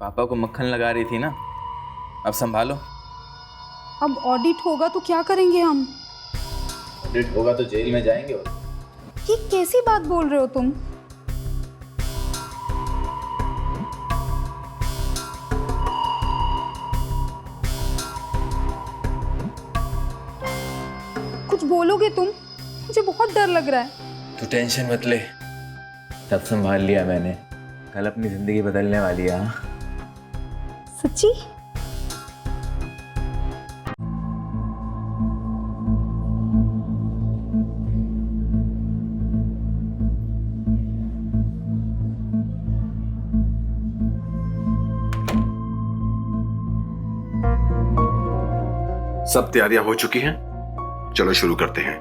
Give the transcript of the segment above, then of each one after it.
पापा को मक्खन लगा रही थी ना, अब संभालो। अब ऑडिट होगा तो क्या करेंगे हम? ऑडिट होगा तो जेल में जाएंगे। और ये कैसी बात बोल रहे हो तुम? कुछ बोलोगे तुम? मुझे बहुत डर लग रहा है। तू टेंशन मत ले, सब संभाल लिया मैंने। कल अपनी जिंदगी बदलने वाली है। हाँ? सच्ची? सब तैयारियां हो चुकी हैं, चलो शुरू करते हैं।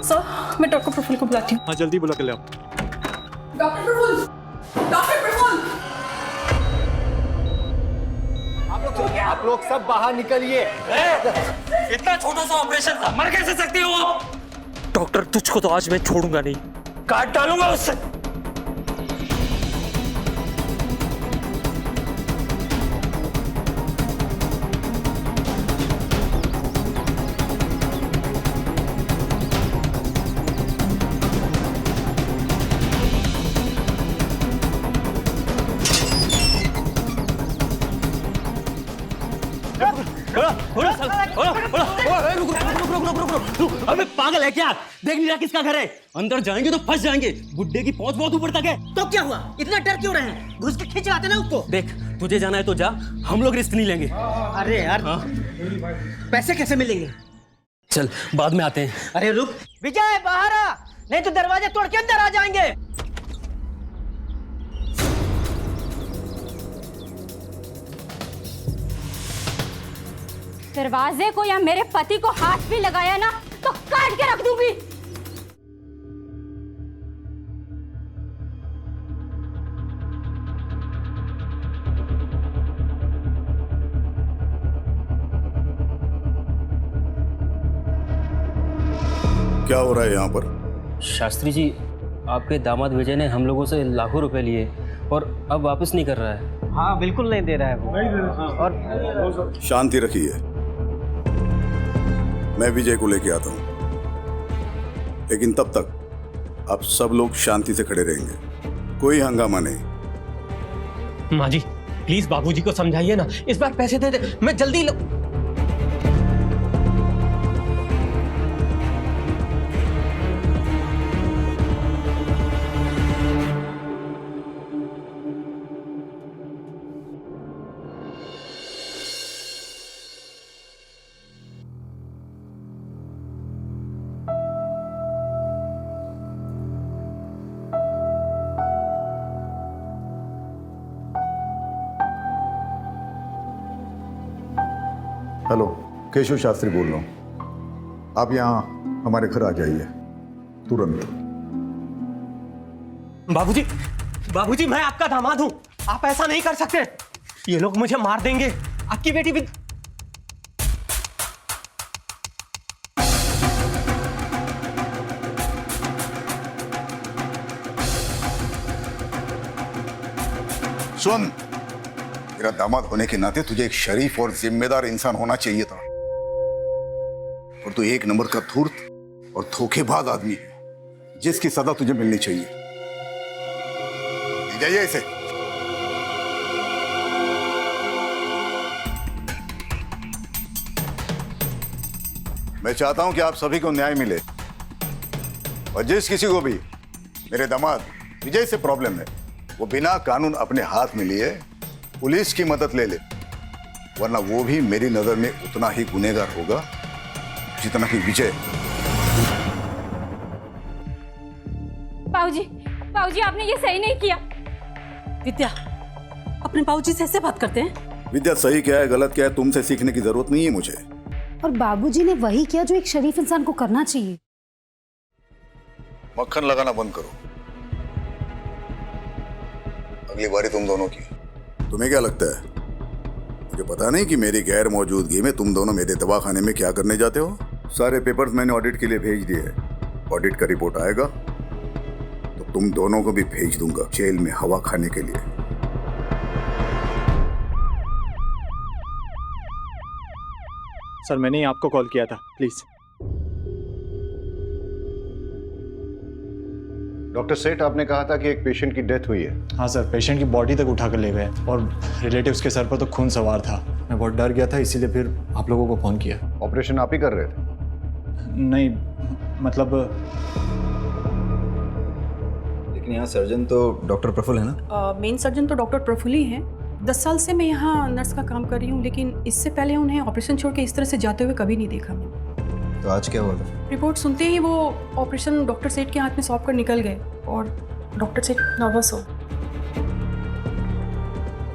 सर, मैं डॉक्टर प्रफुल्ल को बुलाती हूँ। हाँ जल्दी बुला के ले आओ। Doctor Praful, doctor Praful. आप लोग सब बाहर निकलिए। इतना छोटा सा ऑपरेशन था, मर कैसे सकती हो? डॉक्टर, तुझको तो आज मैं छोड़ूंगा नहीं, काट डालूंगा उससे। अबे पागल है क्या? देख नहीं रहा किसका घर है? अंदर जाएंगे तो फंस जाएंगे। गुड्डे की पहुंच बहुत ऊपर तक है। तो क्या हुआ? इतना डर क्यों रहे हैं? घुस के खींच लाते ना उसको। देख, तुझे जाना है तो जा, हम लोग रिस्क नहीं लेंगे। अरे यार, पैसे कैसे मिलेंगे? चल बाद में आते हैं। अरे रुक विजय, बाहर आ, नहीं तो दरवाजे तोड़ के अंदर आ जाएंगे। दरवाजे को या मेरे पति को हाथ भी लगाया ना तो काट के रख दूंगी। क्या हो रहा है यहाँ पर? शास्त्री जी, आपके दामाद विजय ने हम लोगों से लाखों रुपए लिए और अब वापस नहीं कर रहा है। हाँ बिल्कुल नहीं दे रहा है वो। और शांति रखिए, मैं विजय को लेके आता हूँ, लेकिन तब तक आप सब लोग शांति से खड़े रहेंगे, कोई हंगामा नहीं। माँ जी प्लीज बाबूजी को समझाइए ना, इस बार पैसे दे दे, मैं जल्दी हेलो, केशव शास्त्री बोल रहा हूँ। आप यहाँ हमारे घर आ जाइए तुरंत। बाबूजी, बाबूजी मैं आपका दामाद हूं, आप ऐसा नहीं कर सकते। ये लोग मुझे मार देंगे। आपकी बेटी भी। सुन, मेरा दामाद होने के नाते तुझे एक शरीफ और जिम्मेदार इंसान होना चाहिए था, और तू एक नंबर का धूर्त और धोखेबाज आदमी है, जिसकी सजा तुझे मिलनी चाहिए। ले जाइए इसे। मैं चाहता हूं कि आप सभी को न्याय मिले, और जिस किसी को भी मेरे दामाद विजय से प्रॉब्लम है, वो बिना कानून अपने हाथ में लिए पुलिस की मदद ले ले, वरना वो भी मेरी नजर में उतना ही गुनहगार होगा जितना कि विजय। बाबूजी, बाबूजी आपने ये सही नहीं किया। विद्या, अपने बाबूजी से ऐसे बात करते हैं? विद्या, सही क्या है गलत क्या है तुमसे सीखने की जरूरत नहीं है मुझे। और बाबूजी ने वही किया जो एक शरीफ इंसान को करना चाहिए। मक्खन लगाना बंद करो, अगली बारी तुम दोनों की। तुम्हें क्या लगता है मुझे पता नहीं कि मेरी गैर मौजूदगी में तुम दोनों मेरे दवाखाने में क्या करने जाते हो? सारे पेपर्स मैंने ऑडिट के लिए भेज दिए हैं। ऑडिट का रिपोर्ट आएगा तो तुम दोनों को भी भेज दूंगा जेल में हवा खाने के लिए। सर मैंने ही आपको कॉल किया था, प्लीज। डॉक्टर सेठ, आपने कहा था कि एक पेशेंट की डेथ हुई है। हाँ सर, पेशेंट की बॉडी तक उठाकर ले गए और रिलेटिव्स के सर पर तो खून सवार था। मैं बहुत डर गया था, इसीलिए फिर आप लोगों को फ़ोन किया। ऑपरेशन आप ही कर रहे थे? नहीं, मतलब लेकिन यहाँ सर्जन तो डॉक्टर प्रफुल्ल है ना? मेन सर्जन तो डॉक्टर प्रफुल्ल ही हैं। 10 साल से मैं यहाँ नर्स का काम कर रही हूँ, लेकिन इससे पहले उन्हें ऑपरेशन छोड़ के इस तरह से जाते हुए कभी नहीं देखा मैंने। तो आज क्या हुआ था? रिपोर्ट सुनते ही वो ऑपरेशन डॉक्टर सेठ के हाथ में सौंप कर निकल गए और डॉक्टर सेठ नर्वस हो।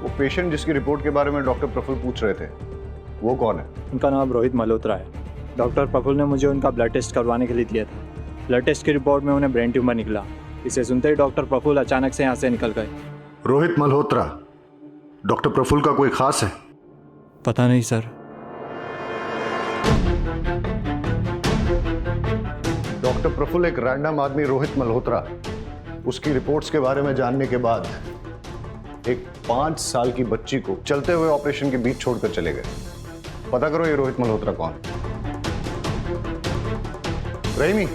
वो पेशेंट जिसकी रिपोर्ट के बारे में डॉक्टर प्रफुल्ल पूछ रहे थे, वो कौन है? उनका नाम रोहित मल्होत्रा है। डॉक्टर प्रफुल्ल ने मुझे उनका ब्लड टेस्ट करवाने के लिए दिया था। ब्लड टेस्ट की रिपोर्ट में उन्हें ब्रेन ट्यूमर निकला। इसे सुनते ही डॉक्टर प्रफुल्ल अचानक से यहाँ से निकल गए। रोहित मल्होत्रा डॉक्टर प्रफुल्ल का कोई खास है? पता नहीं सर। डॉक्टर प्रफुल्ल एक रैंडम आदमी रोहित मल्होत्रा, उसकी रिपोर्ट्स के बारे में जानने के बाद एक 5 साल की बच्ची को चलते हुए ऑपरेशन के बीच छोड़कर चले गए। पता करो ये रोहित मल्होत्रा कौन है। रहीमी,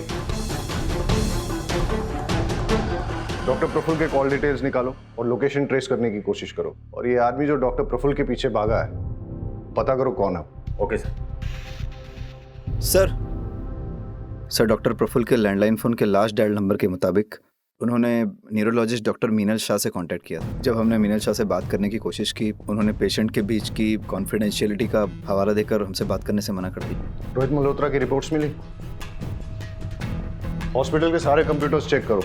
डॉक्टर प्रफुल्ल के कॉल डिटेल्स निकालो और लोकेशन ट्रेस करने की कोशिश करो। और ये आदमी जो डॉक्टर प्रफुल्ल के पीछे भागा है, पता करो कौन है। Okay sir. Sir, doctor Praful के लैंडलाइन फ़ोन के लास्ट डायल नंबर के मुताबिक उन्होंने न्यूरोलॉजिस्ट डॉक्टर मीनल शाह से कांटेक्ट किया। जब हमने मीनल शाह से बात करने की कोशिश की, उन्होंने पेशेंट के बीच की कॉन्फिडेंशियलिटी का हवाला देकर हमसे बात करने से मना कर दी। रोहित मल्होत्रा की रिपोर्ट्स मिली? हॉस्पिटल के सारे कंप्यूटर्स चेक करो।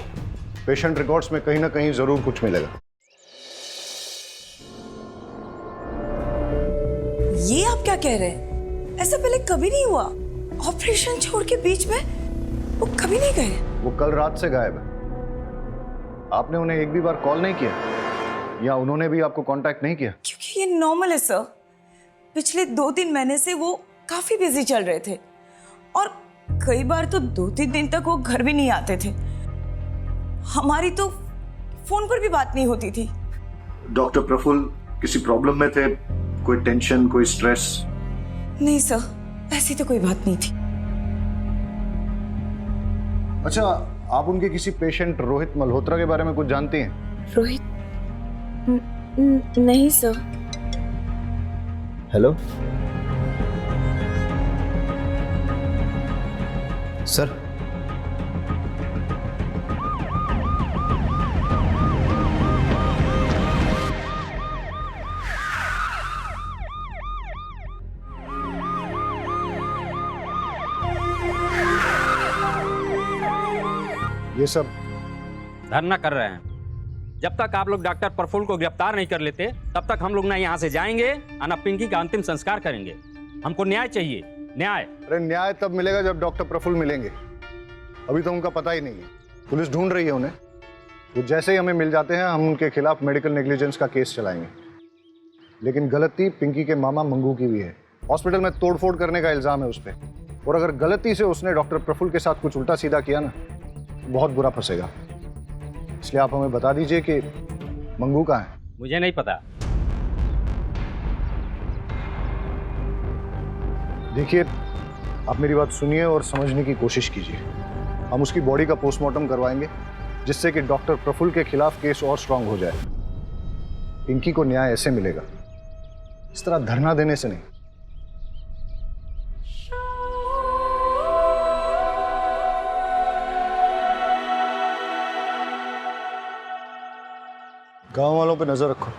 पेशेंट रिकॉर्ड्स में कहीं ना कहीं जरूर कुछ मिलेगा। ये आप क्या कह रहे हैं? ऐसा पहले कभी नहीं हुआ। ऑपरेशन छोड़ के बीच में वो कभी नहीं गए। वो कल रात से गायब है। आपने उन्हें एक भी बार कॉल नहीं किया या उन्होंने भी आपको कांटेक्ट नहीं किया? क्योंकि ये नॉर्मल है सर। पिछले 2-3 महीने से वो काफी बिजी चल रहे थे और कई बार तो 2-3 दिन तक वो घर भी नहीं आते थे। हमारी तो फोन पर भी बात नहीं होती थी। डॉक्टर प्रफुल्ल किसी प्रॉब्लम में थे? कोई टेंशन, कोई स्ट्रेस? नहीं सर, ऐसी तो कोई बात नहीं थी। अच्छा, आप उनके किसी पेशेंट रोहित मल्होत्रा के बारे में कुछ जानती हैं? रोहित? नहीं सर। Hello sir. ये सब धरना कर रहे हैं। जब तक आप लोग डॉक्टर प्रफुल्ल को गिरफ्तार नहीं कर लेते, तब तक हम लोग ना यहाँ से जाएंगे और ना पिंकी का अंतिम संस्कार करेंगे। हमको न्याय चाहिए, न्याय। अरे न्याय तब मिलेगा जब डॉक्टर प्रफुल्ल मिलेंगे। अभी तो उनका पता ही नहीं है। पुलिस ढूंढ रही है उन्हें। तो जैसे ही हमें मिल जाते हैं, हम उनके खिलाफ मेडिकल नेग्लिजेंस का केस चलाएंगे। लेकिन गलती पिंकी के मामा मंगू की भी है। हॉस्पिटल में तोड़फोड़ करने का इल्जाम है उस पर। और अगर गलती से उसने डॉक्टर प्रफुल्ल के साथ कुछ उल्टा सीधा किया ना, बहुत बुरा फंसेगा। इसलिए आप हमें बता दीजिए कि मंगू कहाँ है। मुझे नहीं पता। देखिए, आप मेरी बात सुनिए और समझने की कोशिश कीजिए। हम उसकी बॉडी का पोस्टमार्टम करवाएंगे, जिससे कि डॉक्टर प्रफुल्ल के खिलाफ केस और स्ट्रांग हो जाए। पिंकी को न्याय ऐसे मिलेगा, इस तरह धरना देने से नहीं। गांव वालों पे नजर रखो।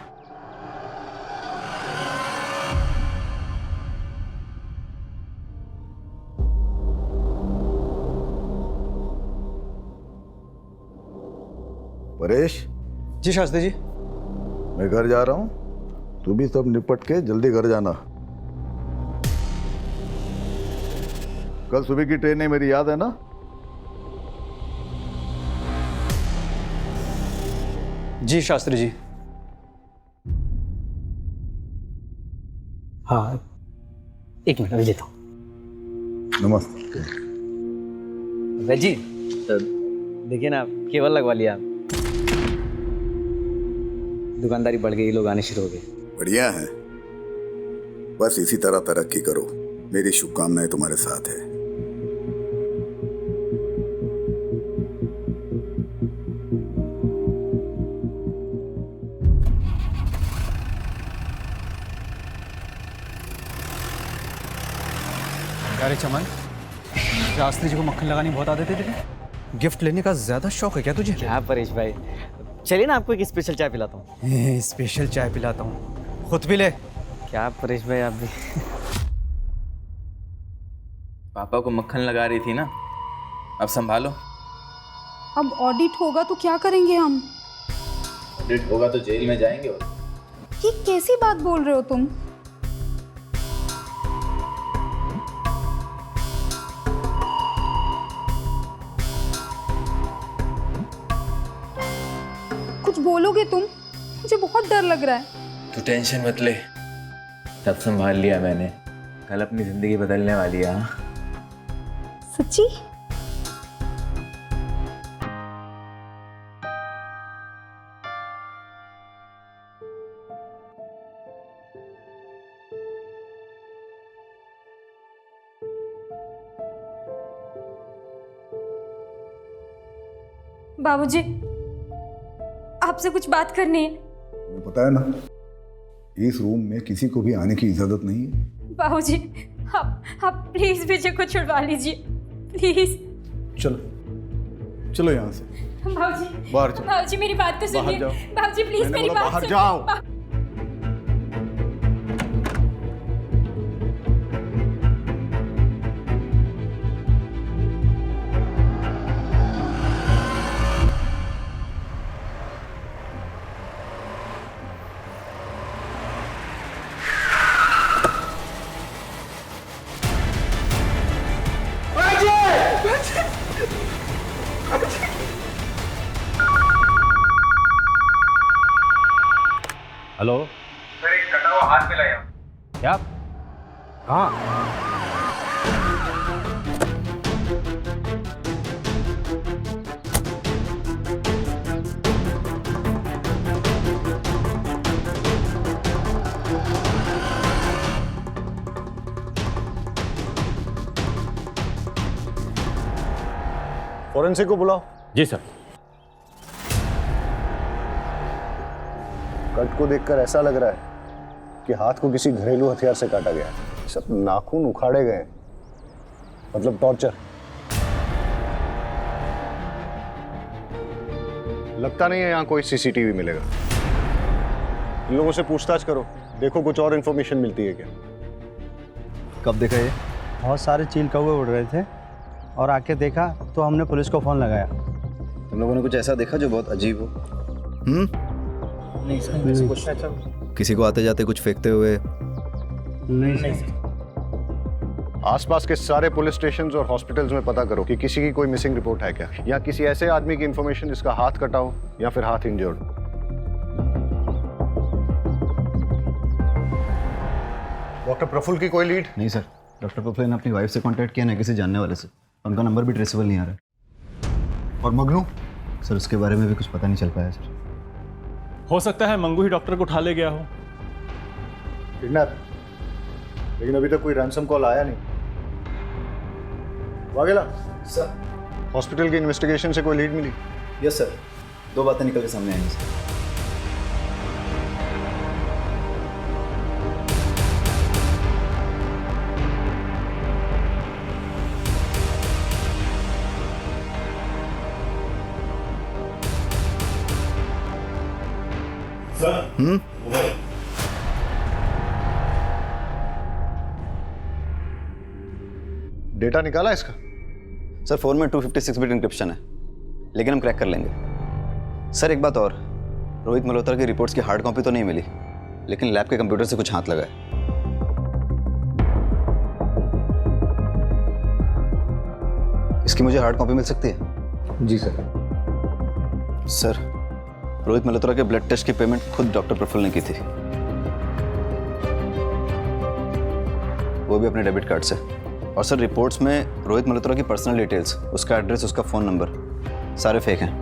परेश जी शास्त्री जी। मैं घर जा रहा हूँ, तू भी सब निपट के जल्दी घर जाना। कल सुबह की ट्रेन है, मेरी याद है ना? जी शास्त्री जी। हाँ, एक मिनट अभी देता हूँ। नमस्ते। जी देखिए ना, केवल लगवा लिया, दुकानदारी बढ़ गई, लोग आने शुरू हो गए। बढ़िया है, बस इसी तरह तरक्की करो। मेरी शुभकामनाएं तुम्हारे साथ है। अरे चमन, रास्ते जी को मक्खन लगानी बहुत आदत है तेरी। गिफ्ट लेने का ज्यादा शौक है क्या तुझे? क्या परेश भाई, चलिए ना आपको एक स्पेशल चाय पिलाता हूँ। स्पेशल चाय पिलाता हूँ, खुद भी ले। क्या परेश भाई आप भी। पापा को मक्खन लगा रही थी ना, अब संभालो। अब ऑडिट होगा तो क्या करेंगे हम? ऑडिट होगा तो जेल में जाएंगे। और ये कैसी बात बोल रहे हो तुम? कुछ बोलोगे तुम? मुझे बहुत डर लग रहा है। तू टेंशन मत ले, तब संभाल लिया मैंने। कल अपनी जिंदगी बदलने वाली है। सच्ची? बाबूजी, आपसे कुछ बात करनी है। तुम्हें पता है ना, इस रूम में किसी को भी आने की इजाजत नहीं है। बाबूजी, आप प्लीज विजय को छुड़वा लीजिए, प्लीज। चलो चलो यहाँ से बाबूजी, बाहर जाओ। बाबूजी मेरी बात तो सुनिए। बाबूजी प्लीज मेरी बात बाहर सुनिए। जाओ। हेलो सर, एक कटा हुआ हाथ मिला यहाँ। क्या? कहाँ? फॉरेंसिक को बुलाओ। जी सर। कट को देखकर ऐसा लग रहा है कि हाथ को किसी घरेलू हथियार से काटा गया है। सब नाखून उखाड़े गए, मतलब टॉर्चर। लगता नहीं है यहाँ कोई सीसीटीवी मिलेगा। इन लोगों से पूछताछ करो, देखो कुछ और इन्फॉर्मेशन मिलती है क्या। कब देखा ये? बहुत सारे चील कौवे उड़ रहे थे और आके देखा तो हमने पुलिस को फ़ोन लगाया। तुम लोगों ने कुछ ऐसा देखा जो बहुत अजीब हो? नहीं सर, किसी को आते जाते कुछ फेंकते हुए? नहीं सर। आसपास के सारे पुलिस स्टेशंस और हॉस्पिटल्स में पता करो कि किसी की कोई मिसिंग रिपोर्ट है क्या, या किसी ऐसे आदमी की इंफॉर्मेशन जिसका हाथ कटा हो या फिर हाथ इंजर्ड। डॉक्टर प्रफुल्ल की कोई लीड? नहीं सर, डॉक्टर प्रफुल्ल ने अपनी वाइफ से कांटेक्ट किया, ना किसी जानने वाले से। उनका नंबर भी ट्रेसेबल नहीं आ रहा। और मगनू? सर उसके बारे में भी कुछ पता नहीं चल पाया सर। हो सकता है मंगू ही डॉक्टर को उठा ले गया हो। किडनैप, लेकिन अभी तक कोई रैंसम कॉल आया नहीं। वाघेला सर, हॉस्पिटल की इन्वेस्टिगेशन से कोई लीड मिली? यस सर, 2 बातें निकल के सामने आई सर। डेटा निकाला इसका? सर फोन में 256 बिट इंक्रिप्शन है, लेकिन हम क्रैक कर लेंगे। सर एक बात और, रोहित मल्होत्रा की रिपोर्ट्स की हार्ड कॉपी तो नहीं मिली, लेकिन लैब के कंप्यूटर से कुछ हाथ लगा है। इसकी मुझे हार्ड कॉपी मिल सकती है? जी सर। सर रोहित मल्होत्रा के ब्लड टेस्ट की पेमेंट खुद डॉक्टर प्रफुल्ल ने की थी, वो भी अपने डेबिट कार्ड से। और सर रिपोर्ट्स में रोहित मल्होत्रा की पर्सनल डिटेल्स, उसका एड्रेस, उसका फ़ोन नंबर सारे फेक हैं।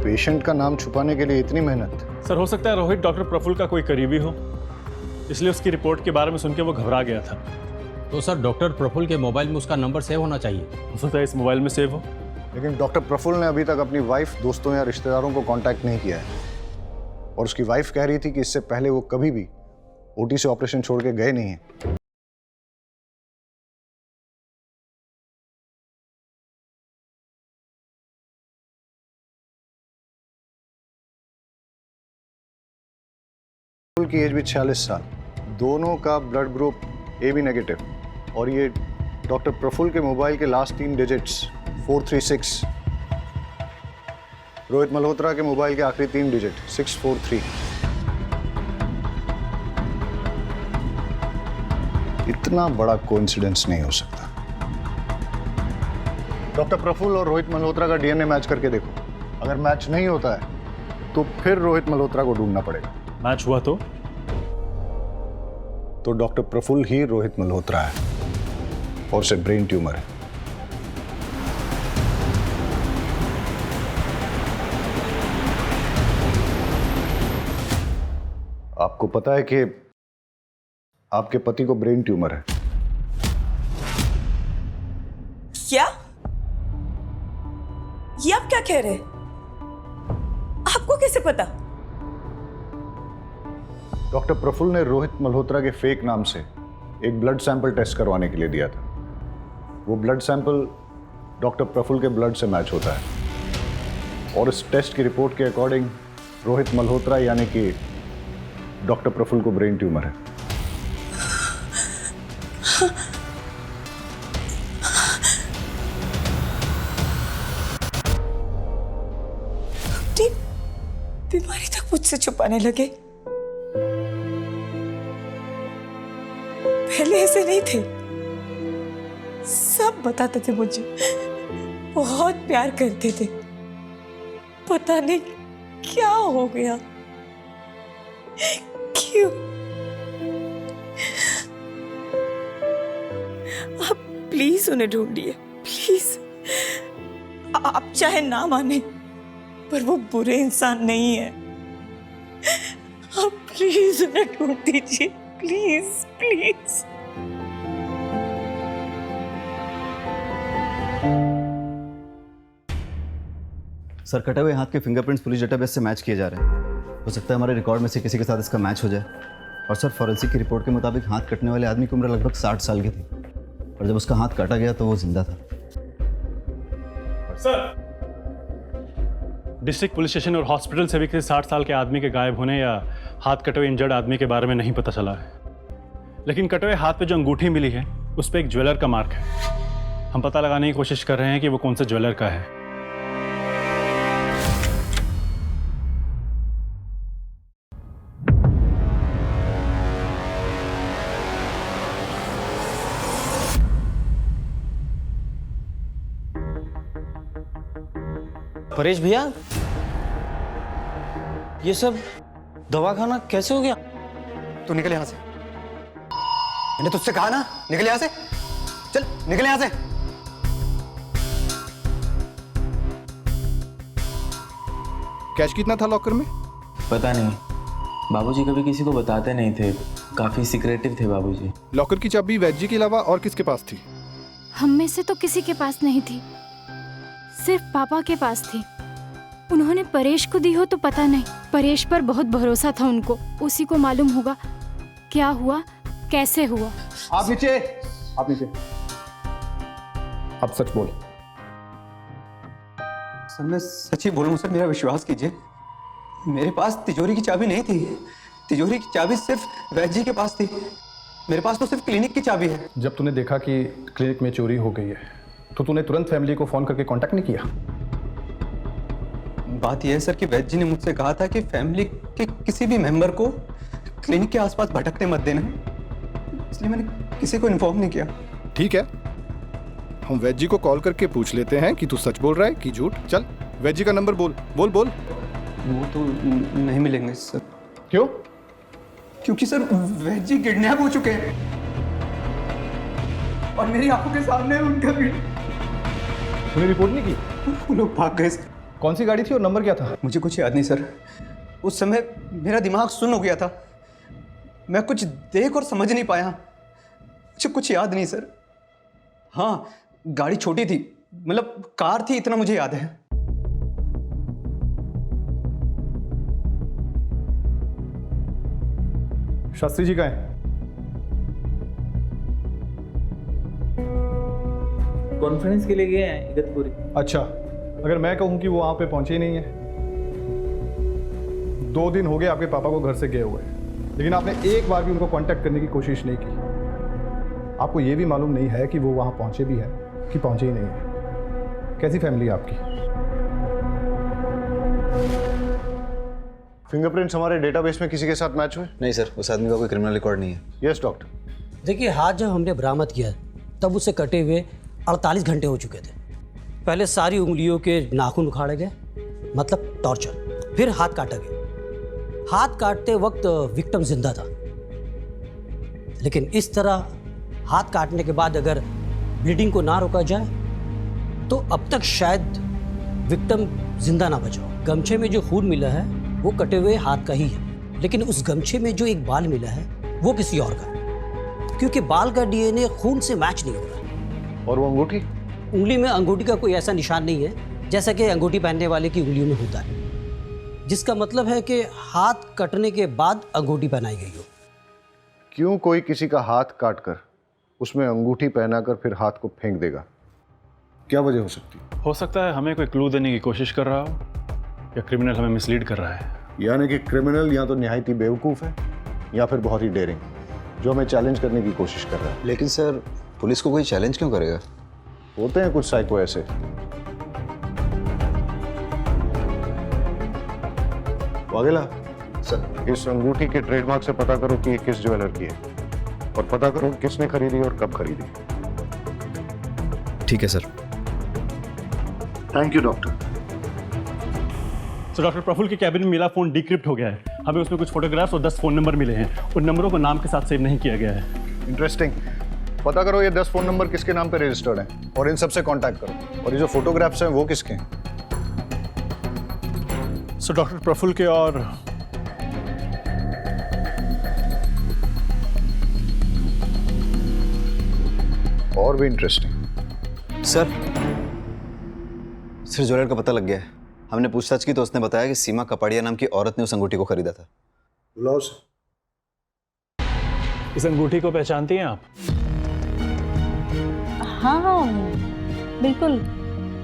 पेशेंट का नाम छुपाने के लिए इतनी मेहनत? सर हो सकता है रोहित डॉक्टर प्रफुल्ल का कोई करीबी हो, इसलिए उसकी रिपोर्ट के बारे में सुन के वो घबरा गया था। तो सर डॉक्टर प्रफुल्ल के मोबाइल में उसका नंबर सेव होना चाहिए। हो सकता है इस मोबाइल में सेव हो। लेकिन डॉक्टर प्रफुल्ल ने अभी तक अपनी वाइफ, दोस्तों या रिश्तेदारों को कांटेक्ट नहीं किया है, और उसकी वाइफ कह रही थी कि इससे पहले वो कभी भी ओटी से ऑपरेशन छोड़ के गए नहीं हैं। की एज भी 46 साल, दोनों का ब्लड ग्रुप AB नेगेटिव, और ये डॉक्टर प्रफुल्ल के मोबाइल के लास्ट 3 डिजिट्स 436, रोहित मल्होत्रा के मोबाइल के आखिरी 3 डिजिट 643। इतना बड़ा कोइंसिडेंस नहीं हो सकता। डॉक्टर प्रफुल्ल और रोहित मल्होत्रा का DNA मैच करके देखो, अगर मैच नहीं होता है तो फिर रोहित मल्होत्रा को ढूंढना पड़ेगा। मैच हुआ तो डॉक्टर प्रफुल्ल ही रोहित मल्होत्रा है, और उसे ब्रेन ट्यूमर है। आपको पता है कि आपके पति को ब्रेन ट्यूमर है? क्या? ये आप क्या कह रहे हैं? आपको कैसे पता? डॉक्टर प्रफुल्ल ने रोहित मल्होत्रा के फेक नाम से एक ब्लड सैंपल टेस्ट करवाने के लिए दिया था। वो ब्लड सैंपल डॉक्टर प्रफुल्ल के ब्लड से मैच होता है, और इस टेस्ट की रिपोर्ट के अकॉर्डिंग रोहित मल्होत्रा यानी कि डॉक्टर प्रफुल्ल को ब्रेन ट्यूमर है। बीमारी तक मुझसे छुपाने लगे। पहले ऐसे नहीं थे, सब बताते थे मुझे, बहुत प्यार करते थे। पता नहीं क्या हो गया, क्यों? आप प्लीज उन्हें ढूंढिए, प्लीज। आप चाहे ना माने, पर वो बुरे इंसान नहीं है। आप प्लीज उन्हें ढूंढ दीजिए, प्लीज प्लीज। सर कटे हुए हाथ के फिंगरप्रिंट्स पुलिस डेटाबेस से मैच किए जा रहे हैं। हो सकता है हमारे रिकॉर्ड में से किसी के साथ इसका मैच हो जाए। और सर फॉरेंसिक की रिपोर्ट के मुताबिक हाथ कटने वाले आदमी की उम्र लगभग 60 साल की थी, और जब उसका हाथ काटा गया तो वो जिंदा था। सर डिस्ट्रिक्ट पुलिस स्टेशन और हॉस्पिटल से भी किसी 60 साल के आदमी के गायब होने या हाथ कटे हुए इंजर्ड आदमी के बारे में नहीं पता चला है। लेकिन कटे हुए हाथ पे जो अंगूठी मिली है उस पर एक ज्वेलर का मार्क है। हम पता लगाने की कोशिश कर रहे हैं कि वो कौन से ज्वेलर का है। परेश भैया, ये सब दवाखाना कैसे हो गया? तू निकल यहां से। मैंने तुझसे कहा ना, निकल यहां से। चल निकल यहां से। कैश कितना था लॉकर में? पता नहीं, बाबूजी कभी किसी को बताते नहीं थे, काफी सीक्रेटिव थे बाबूजी। लॉकर की चाबी वैद्य के अलावा और किसके पास थी? हम में से तो किसी के पास नहीं थी, सिर्फ पापा के पास थी। उन्होंने परेश को दी हो तो पता नहीं, परेश पर बहुत भरोसा था उनको, उसी को मालूम होगा क्या हुआ, कैसे हुआ। आप नीचे, आप नीचे। अब सच बोल। सर मैं सच ही बोल रहा हूँ सर, मेरा विश्वास कीजिए। मेरे पास तिजोरी की चाबी नहीं थी। तिजोरी की चाबी सिर्फ वैद्य जी के पास थी। मेरे पास तो सिर्फ क्लिनिक की चाबी है। जब तूने देखा कि क्लिनिक में चोरी हो गई है तो तूने तुरंत फैमिली को फोन करके कांटेक्ट नहीं किया? बात यह है सर कि वैद्य जी ने मुझसे कहा था कि फैमिली के किसी भी मेंबर को क्लिनिक के आसपास भटकने मत देना, इसलिए मैंने किसी को इन्फॉर्म नहीं किया। ठीक है, हम वैद्य जी को कॉल करके पूछ लेते हैं कि तू सच बोल रहा है कि झूठ। चल वैद्य जी का नंबर बोल बोल बोल। वो तो नहीं मिलेंगे सर। क्यों? क्योंकि सर वैद जी किडनैप हो चुके हैं और मेरी आंखों के सामने उनका तूने रिपोर्ट नहीं की? वो लोग भाग गए सर। कौन सी गाड़ी थी और नंबर क्या था? मुझे कुछ याद नहीं सर, उस समय मेरा दिमाग सुन्न हो गया था, मैं कुछ देख और समझ नहीं पाया, मुझे कुछ याद नहीं सर। हाँ, गाड़ी छोटी थी, मतलब कार थी, इतना मुझे याद है। शास्त्री जी कहाँ हैं? कॉन्फ्रेंस के लिए गए हैं इगतपुरी। अच्छा, अगर मैं कहूं कि वो वहां पे पहुंचे ही नहीं है। 2 दिन हो गए आपके पापा को घर से गए हुए, लेकिन आपने एक बार भी उनको कांटेक्ट करने की कोशिश नहीं की। आपको ये भी मालूम नहीं है कि वो वहां पहुंचे भी हैं कि पहुंचे ही नहीं है। कैसी फैमिली है आपकी? फिंगरप्रिंट्स हमारे डेटाबेस में किसी के साथ मैच हुए? नहीं सर, उस आदमी का कोई क्रिमिनल रिकॉर्ड नहीं है। Yes doctor. देखिए, हाथ जब हमने बरामद किया तब उसे कटे हुए 48 घंटे हो चुके थे। पहले सारी उंगलियों के नाखून उखाड़े गए, मतलब टॉर्चर। फिर हाथ काटा गया। हाथ काटते वक्त विक्टिम जिंदा था, लेकिन इस तरह हाथ काटने के बाद अगर ब्लीडिंग को ना रोका जाए तो अब तक शायद विक्टिम जिंदा ना बचा हो। गमछे में जो खून मिला है वो कटे हुए हाथ का ही है, लेकिन उस गमछे में जो एक बाल मिला है वो किसी और का, क्योंकि बाल का डीएनए खून से मैच नहीं हो रहा। और वो अंगूठी? उंगली में अंगूठी का कोई ऐसा निशान नहीं है जैसा कि अंगूठी पहनने वाले की उंगलियों में होता है, जिसका मतलब है कि हाथ कटने के बाद अंगूठी पहनाई गई हो। क्यों कोई किसी का हाथ काटकर उसमें अंगूठी पहनाकर फिर हाथ को फेंक देगा? क्या वजह हो सकती है? हो सकता है हमें कोई क्लू देने की कोशिश कर रहा हो, या क्रिमिनल हमें मिसलीड कर रहा है। यानी कि क्रिमिनल या तो निहायती बेवकूफ़ है या फिर बहुत ही डेयरिंग, जो हमें चैलेंज करने की कोशिश कर रहा है। लेकिन सर, पुलिस को कोई चैलेंज क्यों करेगा? होते हैं कुछ साइको ऐसे। वाघेला सर, इस अंगूठी के ट्रेडमार्क से पता करो कि ये किस ज्वेलर की है, और पता करो किसने खरीदी और कब खरीदी। ठीक है सर। Thank you doctor. तो डॉक्टर प्रफुल्ल के कैबिन में मिला फ़ोन डिक्रिप्ट हो गया है। हमें उसमें कुछ फोटोग्राफ्स और 10 फ़ोन नंबर मिले हैं। उन नंबरों को नाम के साथ सेव नहीं किया गया है। इंटरेस्टिंग। पता करो ये 10 फ़ोन नंबर किसके नाम पे रजिस्टर्ड हैं और इन सब से कांटेक्ट करो। और ये जो फोटोग्राफ्स हैं वो किसके हैं? सो डॉक्टर प्रफुल्ल के और भी इंटरेस्टिंग। सर ज्वेलर का पता लग गया है। हमने पूछताछ की तो उसने बताया कि सीमा कपाड़िया नाम की औरत ने उस अंगूठी को खरीदा था। बुलाओ से। इस अंगूठी को पहचानती हैं आप? हाँ हाँ बिल्कुल,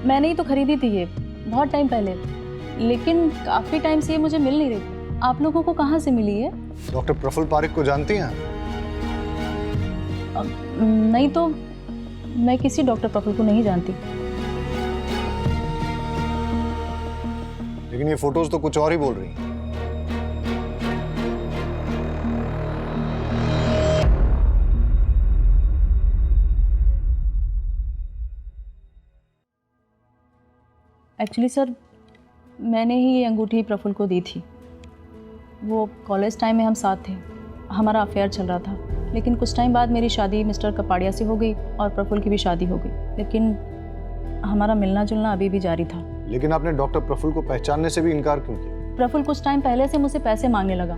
मैंने ही तो खरीदी थी ये बहुत टाइम पहले, लेकिन काफ़ी टाइम से ये मुझे मिल नहीं रही। आप लोगों को कहाँ से मिली है? डॉक्टर प्रफुल्ल पारिक को जानती हैं? नहीं तो मैं किसी डॉक्टर प्रफुल्ल को नहीं जानती। लेकिन ये फोटोज तो कुछ और ही बोल रही हैं। एक्चुअली सर, मैंने ही ये अंगूठी प्रफुल्ल को दी थी। वो कॉलेज टाइम में हम साथ थे, हमारा अफेयर चल रहा था, लेकिन कुछ टाइम बाद मेरी शादी मिस्टर कपाड़िया से हो गई और प्रफुल्ल की भी शादी हो गई, लेकिन हमारा मिलना जुलना अभी भी जारी था। लेकिन आपने डॉक्टर प्रफुल्ल को पहचानने से भी इनकार क्यों किया? प्रफुल्ल कुछ टाइम पहले से मुझसे पैसे मांगने लगा,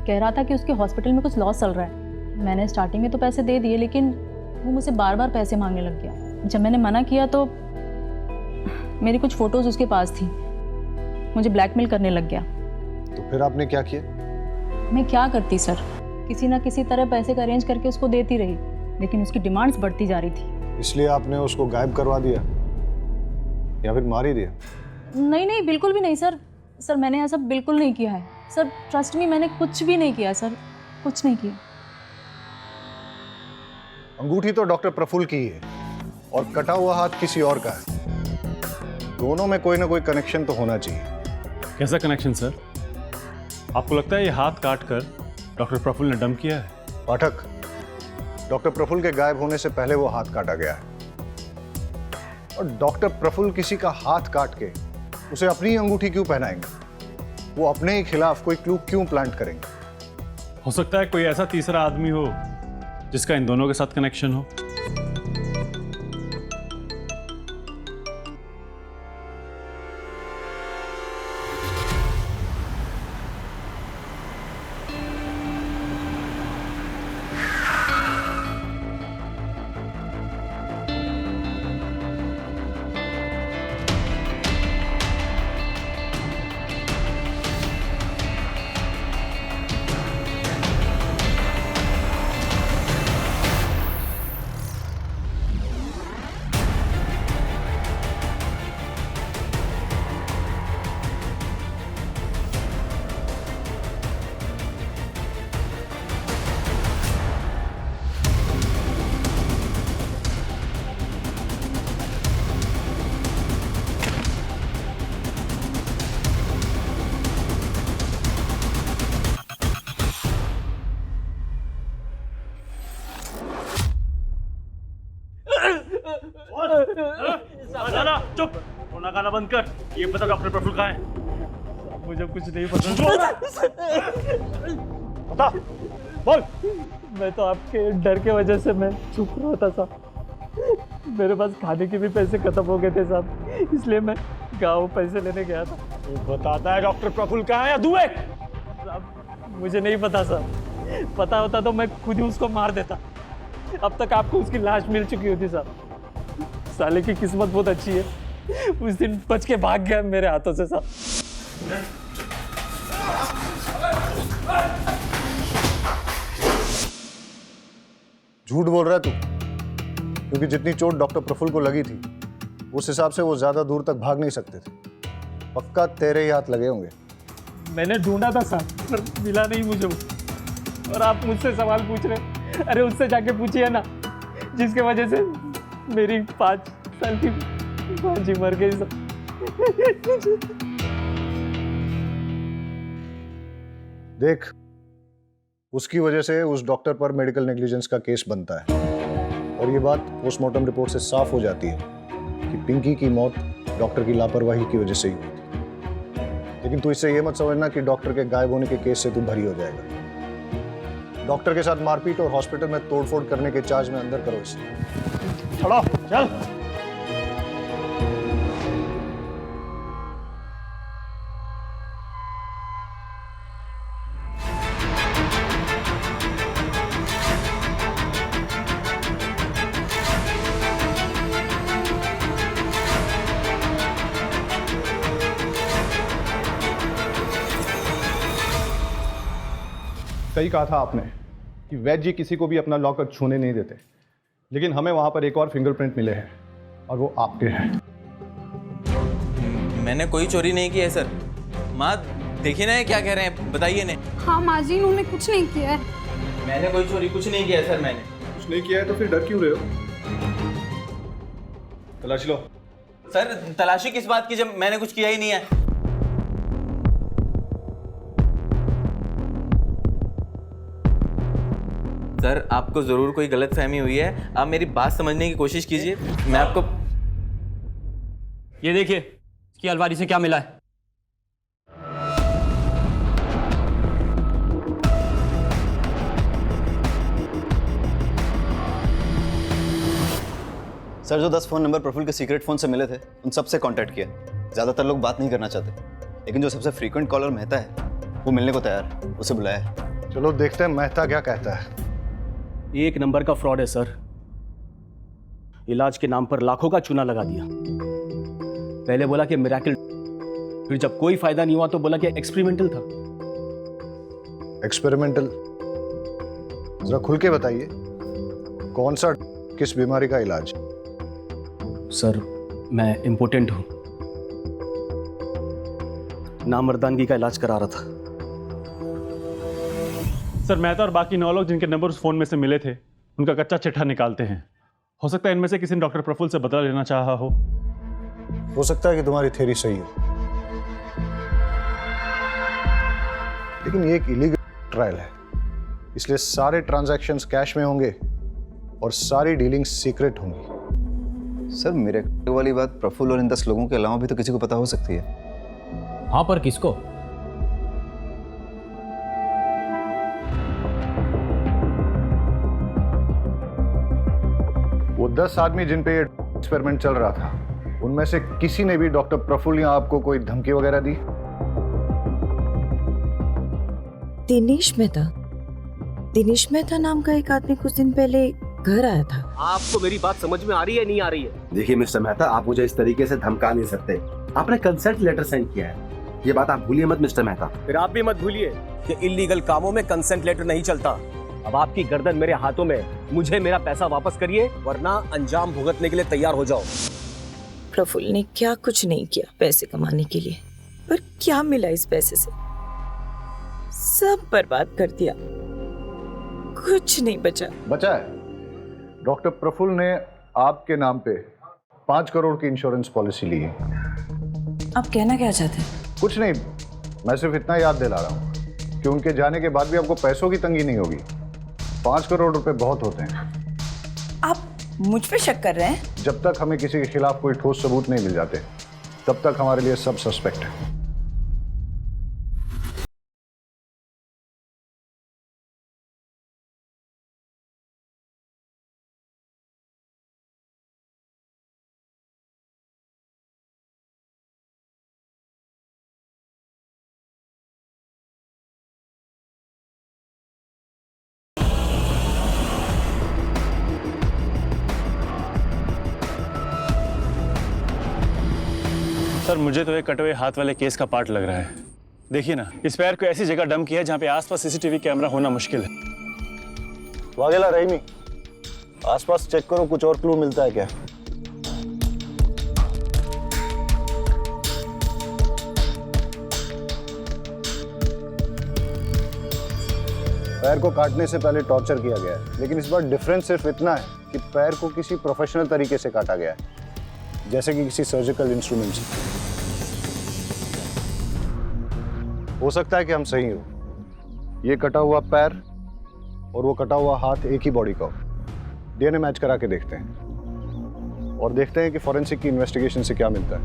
कह रहा था कि उसके हॉस्पिटल में कुछ लॉस चल रहा है। मैंने स्टार्टिंग में तो पैसे दे दिए, लेकिन वो मुझसे बार बार पैसे मांगने लग गया। जब मैंने मना किया तो मेरी कुछ फ़ोटोज़ उसके पास थी, मुझे ब्लैकमेल करने लग गया। तो फिर आपने क्या किया? मैं क्या करती सर, किसी ना किसी तरह पैसे का अरेंज करके उसको देती रही, लेकिन उसकी डिमांड्स बढ़ती जा रही थी। इसलिए आपने उसको गायब करवा दिया या फिर मार ही दिया? नहीं नहीं, बिल्कुल भी नहीं सर। सर मैंने ऐसा बिल्कुल नहीं किया है सर, ट्रस्ट मी, मैंने कुछ भी नहीं किया सर, कुछ नहीं किया। अंगूठी तो डॉक्टर प्रफुल्ल की ही है और कटा हुआ हाथ किसी और का है। दोनों में कोई ना कोई कनेक्शन तो होना चाहिए। कैसा कनेक्शन सर? आपको लगता है ये हाथ काट कर डॉक्टर प्रफुल्ल ने डंप किया है? पाठक, डॉक्टर प्रफुल्ल के गायब होने से पहले वो हाथ काटा गया है, और डॉक्टर प्रफुल्ल किसी का हाथ काट के उसे अपनी अंगूठी क्यों पहनाएंगे? वो अपने ही खिलाफ कोई क्लू क्यों प्लांट करेंगे? हो सकता है कोई ऐसा तीसरा आदमी हो जिसका इन दोनों के साथ कनेक्शन हो। चुप, रोना गाना बंद कर। ये बता डॉक्टर प्रफुल्ल कहाँ है? मुझे कुछ नहीं पता। बता, बोल। मैं तो आपके डर के वजह से मैं चुप रहा था साहब। मेरे पास खाने के भी पैसे खत्म हो गए थे साहब, इसलिए मैं गाँव पैसे लेने गया था। वो बताता है डॉक्टर प्रफुल्ल कहाँ है या दुए? साहब मुझे नहीं पता साहब, पता होता तो मैं खुद ही उसको मार देता। अब तक आपको उसकी लाश मिल चुकी होती साहब। साले की किस्मत बहुत अच्छी है, उस दिन बच के भाग गया मेरे हाथों से साहब। झूठ बोल रहा है तू, क्योंकि जितनी चोट डॉक्टर प्रफुल्ल को लगी थी उस हिसाब से वो ज्यादा दूर तक भाग नहीं सकते थे। पक्का तेरे ही हाथ लगे होंगे। मैंने ढूंढा था साहब, पर मिला नहीं मुझे वो। और आप मुझसे सवाल पूछ रहे? अरे उससे जाके पूछिए ना, जिसके वजह से मेरी 5 साल की भांजी मर गई सब। देख, उसकी वजह से उस डॉक्टर पर मेडिकल नेग्लिजेंस का केस बनता है और ये बात पोस्टमार्टम रिपोर्ट से साफ हो जाती है कि पिंकी की मौत डॉक्टर की लापरवाही की वजह से ही हुई थी। लेकिन तू इससे ये मत समझना कि डॉक्टर के गायब होने के केस से तू भरी हो जाएगा। डॉक्टर के साथ मारपीट और हॉस्पिटल में तोड़फोड़ करने के चार्ज में अंदर करो इसे। छोड़ो, चल। सही कहा था आपने कि वैद्य जी किसी को भी अपना लॉकर छूने नहीं देते, लेकिन हमें वहां पर एक और फिंगरप्रिंट मिले हैं और वो आपके हैं। मैंने कोई चोरी नहीं की है सर। माँ देखिए ना ये क्या कह रहे हैं, बताइए ने। हाँ माँ जी, इन्होंने कुछ नहीं किया है। मैंने कोई चोरी कुछ नहीं किया है सर। मैंने कुछ नहीं किया है तो फिर डर क्यों रहे हो? तलाशी लो। सर तलाशी किस बात की जब मैंने कुछ किया ही नहीं है। सर आपको जरूर कोई गलतफहमी हुई है, आप मेरी बात समझने की कोशिश कीजिए। मैं आपको ये देखिए इसकी अलमारी से क्या मिला है। सर जो 10 फ़ोन नंबर प्रफुल्ल के सीक्रेट फ़ोन से मिले थे उन सब से कांटेक्ट किया। ज़्यादातर लोग बात नहीं करना चाहते, लेकिन जो सबसे फ्रीक्वेंट कॉलर मेहता है वो मिलने को तैयार है, उसे बुलाया है। चलो देखते हैं मेहता क्या कहता है। एक नंबर का फ्रॉड है सर। इलाज के नाम पर लाखों का चूना लगा दिया। पहले बोला कि मिरेकल, फिर जब कोई फायदा नहीं हुआ तो बोला कि एक्सपेरिमेंटल था। एक्सपेरिमेंटल? जरा खुल के बताइए, कौन सा, किस बीमारी का इलाज? सर मैं इम्पोर्टेंट हूं, नामर्दानगी का इलाज करा रहा था। सर मैं तो और बाकी 9 लोग जिनके नंबर उस फोन में से मिले थे उनका कच्चा चिट्ठा निकालते हैं। हो सकता है इनमें से किसी ने डॉक्टर प्रफुल्ल से बदला लेना चाहा हो सकता है कि तुम्हारी थ्योरी सही हो, लेकिन ये एक इलीगल ट्रायल है, इसलिए सारे ट्रांजैक्शंस कैश में होंगे और सारी डीलिंग्स सीक्रेट होंगी। सर मेरे वाली बात प्रफुल्ल और इन 10 लोगों के अलावा भी तो किसी को पता हो सकती है। हाँ पर किसको? 10 आदमी जिन पे ये एक्सपेरिमेंट चल रहा था, उनमें से किसी ने भी डॉक्टर प्रफुल्ल या आपको कोई धमकी वगैरह दी? दिनेश मेहता नाम का एक आदमी कुछ दिन पहले घर आया था। आपको मेरी बात समझ में आ रही है नहीं आ रही है? देखिए मिस्टर मेहता, आप मुझे इस तरीके से धमका नहीं सकते। आपने कंसेंट लेटर साइन किया है, ये बात आप भूलिए मत मिस्टर मेहता। फिर आप भी मत भूलिए कि इलीगल कामों में कंसेंट लेटर नहीं चलता। अब आपकी गर्दन मेरे हाथों में, मुझे मेरा पैसा वापस करिए वरना अंजाम भुगतने के लिए तैयार हो जाओ। प्रफुल्ल ने क्या कुछ नहीं किया पैसे कमाने के लिए, पर क्या मिला इस पैसे से? सब बर्बाद कर दिया, कुछ नहीं बचा। बचा है। डॉक्टर प्रफुल्ल ने आपके नाम पे 5 करोड़ की इंश्योरेंस पॉलिसी ली है। आप कहना क्या चाहते हैं? कुछ नहीं, मैं सिर्फ इतना याद दिला रहा हूँ कि उनके जाने के बाद भी आपको पैसों की तंगी नहीं होगी। 5 करोड़ रुपए बहुत होते हैं। आप मुझ पे शक कर रहे हैं? जब तक हमें किसी के खिलाफ कोई ठोस सबूत नहीं मिल जाते, तब तक हमारे लिए सब सस्पेक्ट है। सर मुझे तो ये कटे हुए हाथ वाले केस का पार्ट लग रहा है। देखिए ना, इस पैर को ऐसी जगह डंप किया है जहाँ पे आसपास सीसीटीवी कैमरा होना मुश्किल है। वागेला रहीमी, आसपास चेक करो, कुछ और क्लू मिलता है क्या? पैर को काटने से पहले टॉर्चर किया गया है, लेकिन इस बार डिफरेंस सिर्फ इतना है कि पैर को किसी प्रोफेशनल तरीके से काटा गया है, जैसे कि किसी सर्जिकल इंस्ट्रूमेंट से। हो सकता है कि हम सही हो। ये कटा हुआ पैर और वो कटा हुआ हाथ एक ही बॉडी का हो। डीएनए मैच करा के देखते हैं और देखते हैं कि फॉरेंसिक की इन्वेस्टिगेशन से क्या मिलता है।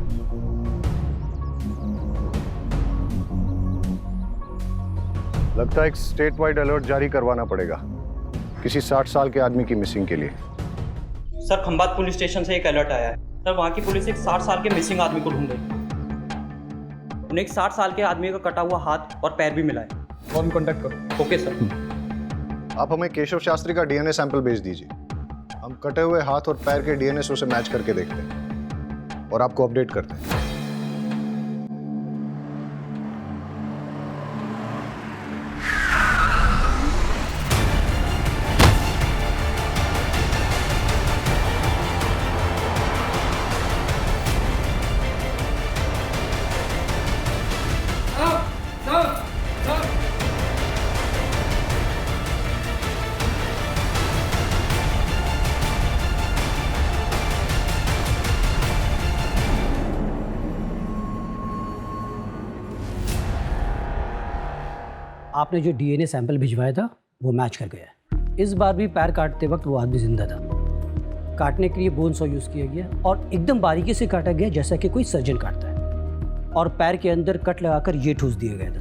लगता है एक स्टेट वाइड अलर्ट जारी करवाना पड़ेगा किसी 60 साल के आदमी की मिसिंग के लिए। सर, खंबात पुलिस स्टेशन से एक अलर्ट आया है। सर, वहाँ की पुलिस एक 60 साल के मिसिंग आदमी को ढूंढ रही है। उन्हें एक 60 साल के आदमी का कटा हुआ हाथ और पैर भी मिला है। कौन कांटेक्ट करो? Okay sir. आप हमें केशव शास्त्री का डीएनए सैंपल भेज दीजिए। हम कटे हुए हाथ और पैर के डीएनए से उसे मैच करके देखते हैं और आपको अपडेट करते हैं। आपने जो डीएनए सैंपल भिजवाया था वो मैच कर गया है। इस बार भी पैर काटते वक्त वो आदमी जिंदा था। काटने के लिए बोन सॉ यूज़ किया गया और एकदम बारीकी से काटा गया जैसा कि कोई सर्जन काटता है, और पैर के अंदर कट लगाकर ये ठूस दिया गया था।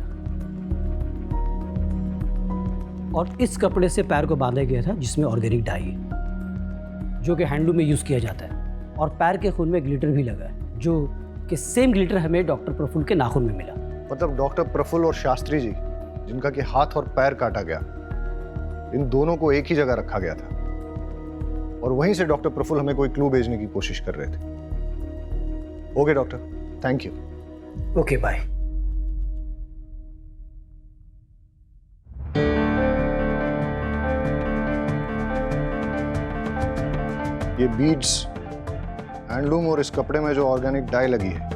और इस कपड़े से पैर को बांधा गया था जिसमें ऑर्गेनिक डाई है, जो कि हैंडलूम में यूज़ किया जाता है। और पैर के खून में ग्लिटर भी लगा है, जो कि सेम ग्लिटर हमें डॉक्टर प्रफुल्ल के नाखून में मिला। मतलब डॉक्टर प्रफुल्ल और शास्त्री जी, जिनका कि हाथ और पैर काटा गया, इन दोनों को एक ही जगह रखा गया था और वहीं से डॉक्टर प्रफुल्ल हमें कोई क्लू भेजने की कोशिश कर रहे थे। Okay doctor, thank you. Okay, bye. ये बीड्स, हैंडलूम और इस कपड़े में जो ऑर्गेनिक डाई लगी है,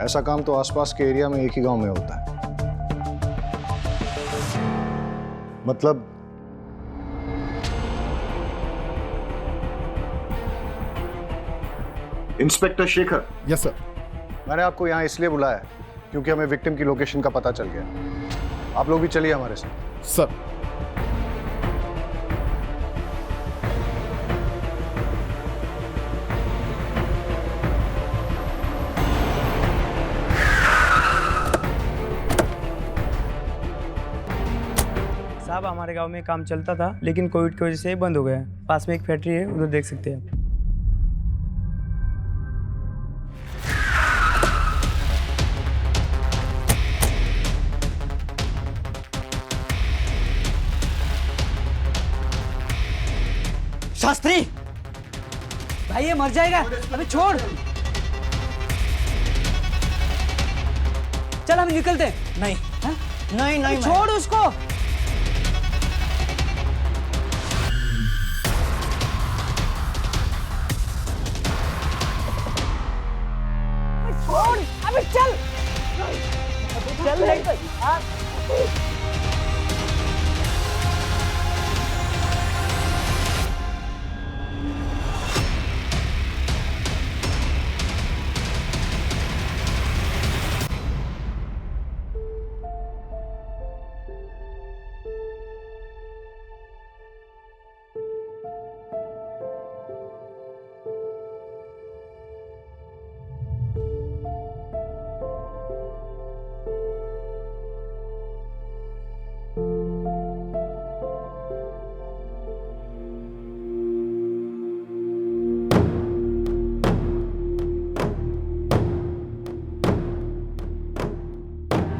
ऐसा काम तो आसपास के एरिया में एक ही गांव में होता है। मतलब इंस्पेक्टर शेखर। Yes sir. मैंने आपको यहाँ इसलिए बुलाया क्योंकि हमें विक्टिम की लोकेशन का पता चल गया। आप लोग भी चलिए हमारे साथ। सर। साहब, हमारे हमारे गांव में काम चलता था, लेकिन कोविड की वजह से बंद हो गया। पास में एक फैक्ट्री है, उधर देख सकते हैं। शास्त्री भाई ये मर जाएगा, अबे छोड़। चल हम निकलते हैं। नहीं हा? नहीं नहीं छोड़ उसको। छोड़ अबे चल चल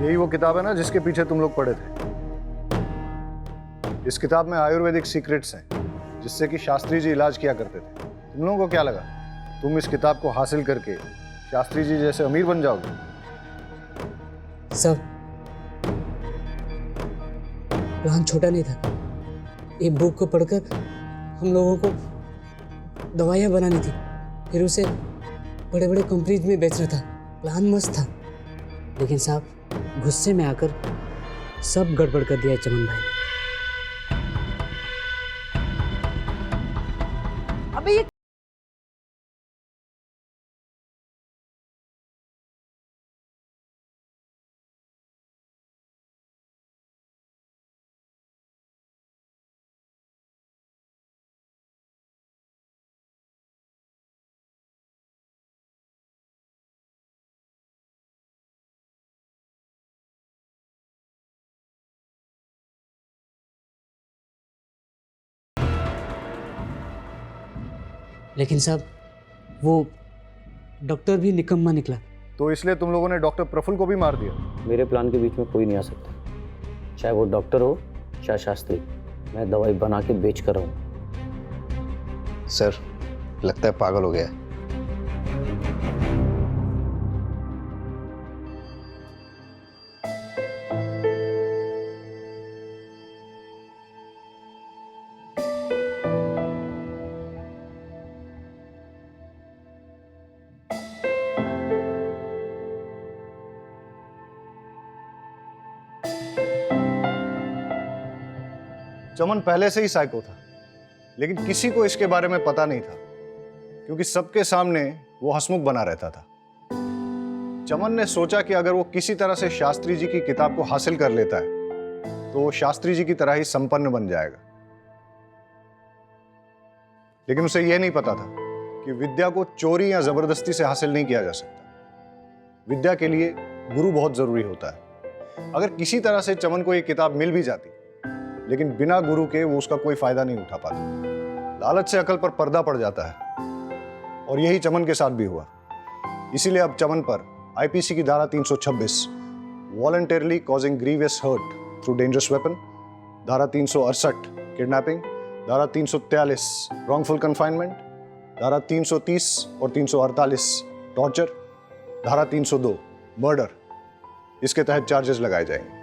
यही वो किताब है ना जिसके पीछे तुम लोग पढ़े थे। इस किताब में आयुर्वेदिक सीक्रेट्स हैं जिससे कि शास्त्री जी इलाज किया करते थे। तुम लोगों को क्या लगा तुम इस किताब को हासिल करके शास्त्री जी जैसे अमीर बन जाओगे? सर प्लान छोटा नहीं था। ये बुक को पढ़कर हम लोगों को दवाइयाँ बनानी थी, फिर उसे बड़े बड़े कंपनीज में बेचना था। प्लान मस्त था, लेकिन साहब गुस्से में आकर सब गड़बड़ कर दिया चमन भाई। अबे ये लेकिन साहब वो डॉक्टर भी निकम्मा निकला। तो इसलिए तुम लोगों ने डॉक्टर प्रफुल्ल को भी मार दिया? मेरे प्लान के बीच में कोई नहीं आ सकता, चाहे वो डॉक्टर हो चाहे शास्त्री। मैं दवाई बना के बेच कर रहा हूँ। सर लगता है पागल हो गया है। चमन पहले से ही साइको था, लेकिन किसी को इसके बारे में पता नहीं था क्योंकि सबके सामने वो हंसमुख बना रहता था। चमन ने सोचा कि अगर वो किसी तरह से शास्त्री जी की किताब को हासिल कर लेता है तो वो शास्त्री जी की तरह ही संपन्न बन जाएगा। लेकिन उसे यह नहीं पता था कि विद्या को चोरी या जबरदस्ती से हासिल नहीं किया जा सकता। विद्या के लिए गुरु बहुत जरूरी होता है। अगर किसी तरह से चमन को ये किताब मिल भी जाती, लेकिन बिना गुरु के वो उसका कोई फायदा नहीं उठा पाता। लालच से अकल पर पर्दा पड़ जाता है और यही चमन के साथ भी हुआ। इसीलिए अब चमन पर आईपीसी की धारा 326 voluntarily causing grievous hurt through dangerous weapon, धारा 368 किडनैपिंग, धारा 343 रॉन्गफुल कन्फाइनमेंट, धारा 330 और 348 टॉर्चर, धारा 302 मर्डर, इसके तहत चार्जेस लगाए जाएंगे।